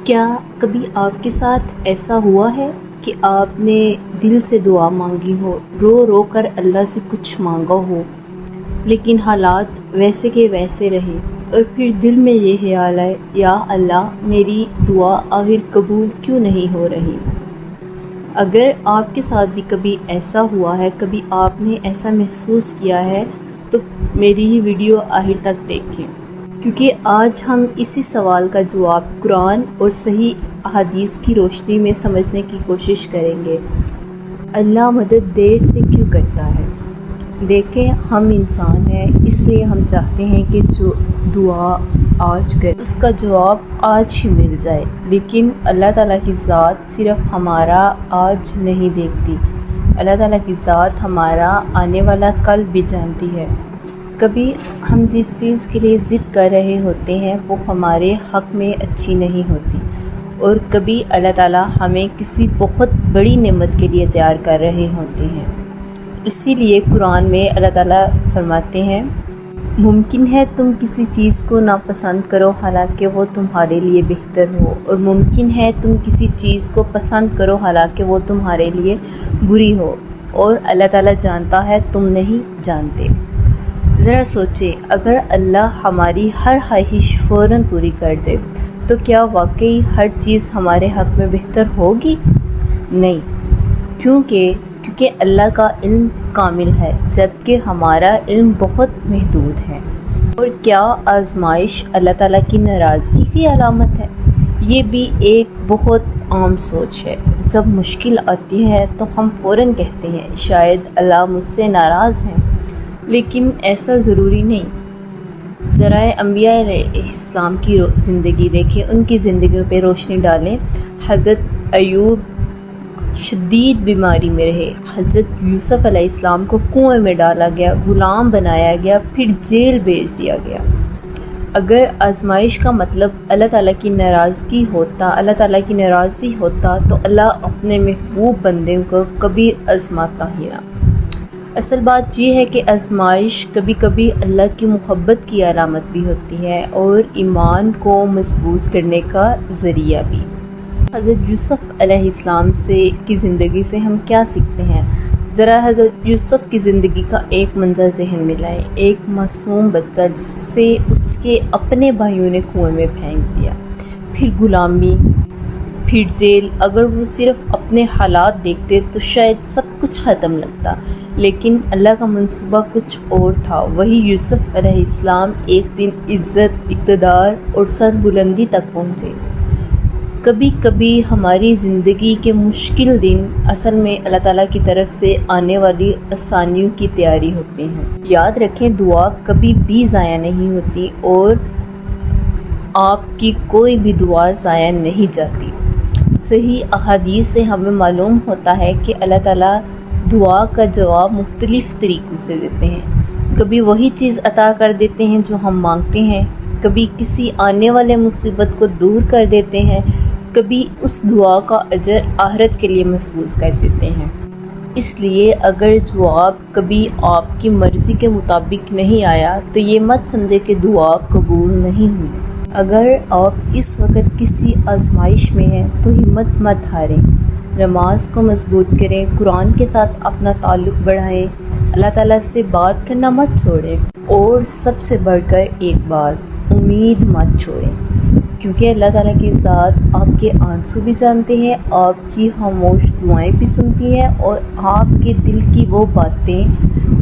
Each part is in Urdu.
کیا کبھی آپ کے ساتھ ایسا ہوا ہے کہ آپ نے دل سے دعا مانگی ہو، رو رو کر اللہ سے کچھ مانگا ہو، لیکن حالات ویسے کے ویسے رہے اور پھر دل میں یہ خیال آئے، یا اللہ میری دعا آخر قبول کیوں نہیں ہو رہی؟ اگر آپ کے ساتھ بھی کبھی ایسا ہوا ہے، کبھی آپ نے ایسا محسوس کیا ہے، تو میری ہی ویڈیو آخر تک دیکھیں، کیونکہ آج ہم اسی سوال کا جواب قرآن اور صحیح احادیث کی روشنی میں سمجھنے کی کوشش کریں گے۔ اللہ مدد دیر سے کیوں کرتا ہے؟ دیکھیں، ہم انسان ہیں، اس لیے ہم چاہتے ہیں کہ جو دعا آج کریں اس کا جواب آج ہی مل جائے، لیکن اللہ تعالیٰ کی ذات صرف ہمارا آج نہیں دیکھتی، اللہ تعالیٰ کی ذات ہمارا آنے والا کل بھی جانتی ہے۔ کبھی ہم جس چیز کے لیے ضد کر رہے ہوتے ہیں وہ ہمارے حق میں اچھی نہیں ہوتی، اور کبھی اللہ تعالیٰ ہمیں کسی بہت بڑی نعمت کے لیے تیار کر رہے ہوتے ہیں۔ اسی لیے قرآن میں اللہ تعالیٰ فرماتے ہیں، ممکن ہے تم کسی چیز کو ناپسند کرو حالانکہ وہ تمہارے لیے بہتر ہو، اور ممکن ہے تم کسی چیز کو پسند کرو حالانکہ وہ تمہارے لیے بری ہو، اور اللہ تعالیٰ جانتا ہے تم نہیں جانتے۔ ذرا سوچیں، اگر اللہ ہماری ہر خواہش فوراً پوری کر دے تو کیا واقعی ہر چیز ہمارے حق میں بہتر ہوگی؟ نہیں، کیونکہ اللہ کا علم کامل ہے، جبکہ ہمارا علم بہت محدود ہے۔ اور کیا آزمائش اللہ تعالیٰ کی ناراضگی کی علامت ہے؟ یہ بھی ایک بہت عام سوچ ہے۔ جب مشکل آتی ہے تو ہم فوراً کہتے ہیں شاید اللہ مجھ سے ناراض ہیں، لیکن ایسا ضروری نہیں۔ ذرائع انبیاء علیہ السلام کی زندگی دیکھیں، ان کی زندگیوں پہ روشنی ڈالیں۔ حضرت ایوب شدید بیماری میں رہے، حضرت یوسف علیہ السلام کو کنویں میں ڈالا گیا، غلام بنایا گیا، پھر جیل بھیج دیا گیا۔ اگر آزمائش کا مطلب اللہ تعالیٰ کی ناراضگی ہوتا، اللہ تعالیٰ کی ناراضی ہوتا، تو اللہ اپنے محبوب بندے کو کبھی آزماتا ہی نہ۔ اصل بات یہ ہے کہ آزمائش کبھی کبھی اللہ کی محبت کی علامت بھی ہوتی ہے، اور ایمان کو مضبوط کرنے کا ذریعہ بھی۔ حضرت یوسف علیہ السلام کی زندگی سے ہم کیا سیکھتے ہیں؟ ذرا حضرت یوسف کی زندگی کا ایک منظر ذہن میں لائیں۔ ایک معصوم بچہ جسے اس کے اپنے بھائیوں نے کنویں میں پھینک دیا، پھر غلامی، پھر جیل۔ اگر وہ صرف اپنے حالات دیکھتے تو شاید سب کچھ ختم لگتا، لیکن اللہ کا منصوبہ کچھ اور تھا۔ وہی یوسف علیہ السلام ایک دن عزت، اقتدار اور سربلندی تک پہنچے۔ کبھی کبھی ہماری زندگی کے مشکل دن اصل میں اللہ تعالیٰ کی طرف سے آنے والی آسانیوں کی تیاری ہوتے ہیں۔ یاد رکھیں، دعا کبھی بھی ضائع نہیں ہوتی، اور آپ کی کوئی بھی دعا ضائع نہیں جاتی۔ صحیح احادیث سے ہمیں معلوم ہوتا ہے کہ اللہ تعالیٰ دعا کا جواب مختلف طریقوں سے دیتے ہیں۔ کبھی وہی چیز عطا کر دیتے ہیں جو ہم مانگتے ہیں، کبھی کسی آنے والے مصیبت کو دور کر دیتے ہیں، کبھی اس دعا کا اجر آخرت کے لیے محفوظ کر دیتے ہیں۔ اس لیے اگر جواب کبھی آپ کی مرضی کے مطابق نہیں آیا تو یہ مت سمجھے کہ دعا قبول نہیں ہوئی۔ اگر آپ اس وقت کسی آزمائش میں ہیں تو ہمت مت ہاریں، نماز کو مضبوط کریں، قرآن کے ساتھ اپنا تعلق بڑھائیں، اللہ تعالیٰ سے بات کرنا مت چھوڑیں، اور سب سے بڑھ کر ایک بات، امید مت چھوڑیں، کیونکہ اللہ تعالیٰ کی ذات آپ کے آنسو بھی جانتے ہیں، آپ کی خاموش دعائیں بھی سنتی ہے، اور آپ کے دل کی وہ باتیں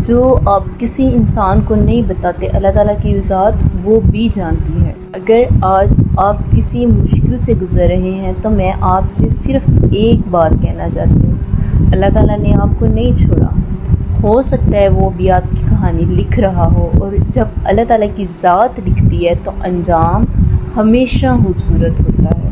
جو آپ کسی انسان کو نہیں بتاتے، اللہ تعالیٰ کی ذات وہ بھی جانتی ہے۔ اگر آج آپ کسی مشکل سے گزر رہے ہیں تو میں آپ سے صرف ایک بات کہنا چاہتی ہوں، اللہ تعالیٰ نے آپ کو نہیں چھوڑا۔ ہو سکتا ہے وہ بھی آپ کی کہانی لکھ رہا ہو، اور جب اللہ تعالیٰ کی ذات لکھتی ہے تو انجام ہمیشہ خوبصورت ہوتا ہے۔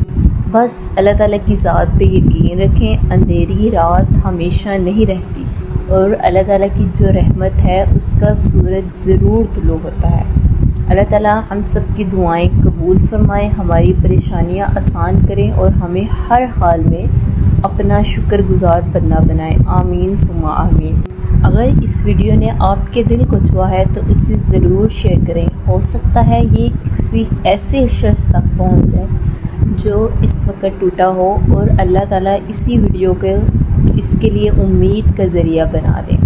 بس اللہ تعالیٰ کی ذات پہ یقین رکھیں، اندھیری رات ہمیشہ نہیں رہتی، اور اللہ تعالیٰ کی جو رحمت ہے اس کا سورج ضرور طلوع ہوتا ہے۔ اللہ تعالیٰ ہم سب کی دعائیں قبول فرمائے، ہماری پریشانیاں آسان کریں، اور ہمیں ہر حال میں اپنا شکر گزار بندہ بنائیں۔ آمین ثم آمین۔ اگر اس ویڈیو نے آپ کے دل کو چھوا ہے تو اسے ضرور شیئر کریں، ہو سکتا ہے یہ کسی ایسے شخص تک پہنچ جائے جو اس وقت ٹوٹا ہو، اور اللہ تعالیٰ اسی ویڈیو کو اس کے لیے امید کا ذریعہ بنا دیں۔